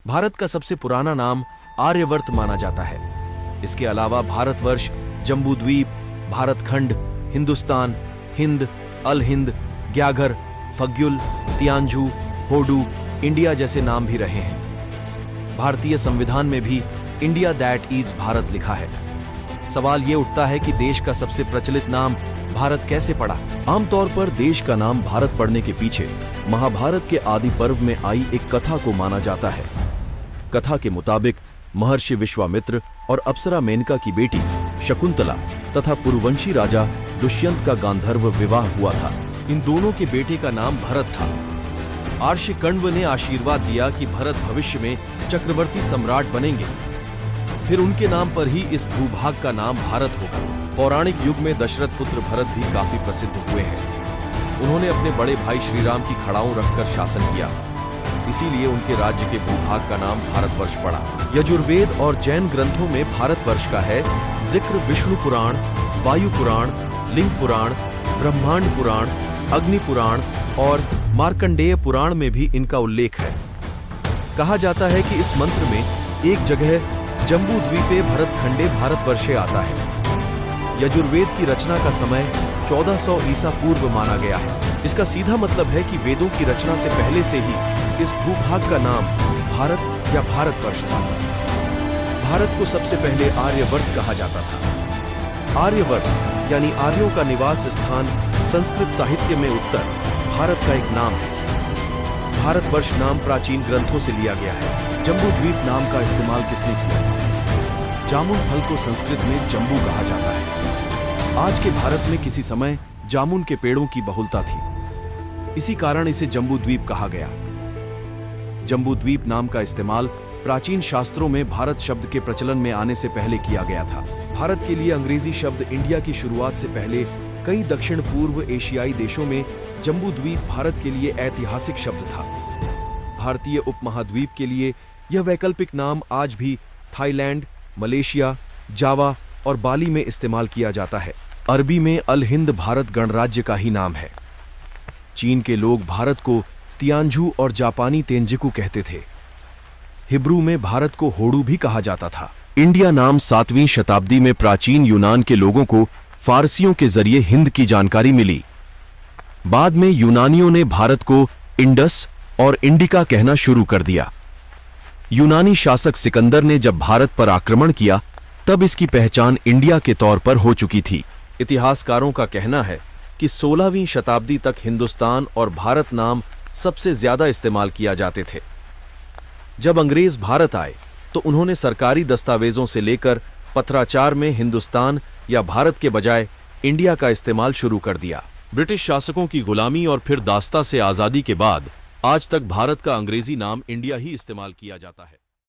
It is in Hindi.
भारत का सबसे पुराना नाम आर्यवर्त माना जाता है। इसके अलावा भारतवर्ष, जम्बूद्वीप, भारतखंड, हिंदुस्तान, हिंद, अल हिंद, ग्याघर, फग्युल, तियांझू, होडू, इंडिया जैसे नाम भी रहे हैं। भारतीय संविधान में भी इंडिया दैट इज भारत लिखा है। सवाल ये उठता है कि देश का सबसे प्रचलित नाम भारत कैसे पड़ा। आमतौर पर देश का नाम भारत पड़ने के पीछे महाभारत के आदि पर्व में आई एक कथा को माना जाता है। कथा के मुताबिक महर्षि विश्वामित्र और अप्सरा मेनका की बेटी शकुंतला तथा पुरुवंशी राजा दुष्यंत का गांधर्व विवाह हुआ था। इन दोनों के बेटे का नाम भरत था। आर्षि कण्व ने आशीर्वाद दिया कि भरत भविष्य में चक्रवर्ती सम्राट बनेंगे, फिर उनके नाम पर ही इस भूभाग का नाम भारत होगा। पौराणिक युग में दशरथ पुत्र भरत भी काफी प्रसिद्ध हुए हैं। उन्होंने अपने बड़े भाई श्रीराम की खड़ाओं रखकर शासन किया, इसीलिए उनके राज्य के भूभाग का नाम भारतवर्ष पड़ा। यजुर्वेद और जैन ग्रंथों में भारतवर्ष का है जिक्र विष्णु पुराण, वायु पुराण, लिंग पुराण, ब्रह्मांड पुराण, अग्नि पुराण और मार्कंडेय पुराण में भी इनका उल्लेख है। कहा जाता है कि इस मंत्र में एक जगह जम्बूद्वीपे भरतखंडे भारतवर्षे आता है। यजुर्वेद की रचना का समय 1400 ईसा पूर्व माना गया है। इसका सीधा मतलब है कि वेदों की रचना से पहले से ही इस भूभाग का नाम भारत या भारतवर्ष था। भारत को सबसे पहले आर्यवर्त कहा जाता था। आर्यवर्त यानी आर्यों का निवास स्थान संस्कृत साहित्य में उत्तर भारत का एक नाम है। भारतवर्ष नाम प्राचीन ग्रंथों से लिया गया है। जम्बूद्वीप नाम का इस्तेमाल किसने किया? जामुन फल को संस्कृत में जम्बू कहा जाता है। आज के भारत में किसी समय जामुन के पेड़ों की बहुलता थी, इसी कारण इसे जम्बूद्वीप कहा गया। जम्बूद्वीप नाम का इस्तेमाल प्राचीन शास्त्रों में भारत शब्द के प्रचलन में आने से पहले किया गया था। भारत के लिए अंग्रेजी शब्द इंडिया की शुरुआत से पहले कई दक्षिण पूर्व एशियाई देशों में जम्बूद्वीप भारत के लिए ऐतिहासिक शब्द था। भारतीय उपमहाद्वीप के लिए यह वैकल्पिक नाम आज भी थाईलैंड, मलेशिया, जावा और बाली में इस्तेमाल किया जाता है। अरबी में अल हिंद भारत गणराज्य का ही नाम है। चीन के लोग भारत को तियांझू और जापानी तेंजिकू कहते थे। हिब्रू में भारत को होडू भी कहा जाता था। इंडिया नाम 7वीं शताब्दी में प्राचीन यूनान के लोगों को फारसियों के जरिए हिंद की जानकारी मिली। बाद में यूनानियों ने भारत को इंडस और इंडिका कहना शुरू कर दिया। यूनानी शासक सिकंदर ने जब भारत पर आक्रमण किया तब इसकी पहचान इंडिया के तौर पर हो चुकी थी। इतिहासकारों का कहना है कि 16वीं शताब्दी तक हिंदुस्तान और भारत नाम सबसे ज्यादा इस्तेमाल किया जाते थे। जब अंग्रेज भारत आए तो उन्होंने सरकारी दस्तावेजों से लेकर पत्राचार में हिंदुस्तान या भारत के बजाय इंडिया का इस्तेमाल शुरू कर दिया। ब्रिटिश शासकों की गुलामी और फिर दास्ता से आजादी के बाद आज तक भारत का अंग्रेजी नाम इंडिया ही इस्तेमाल किया जाता है।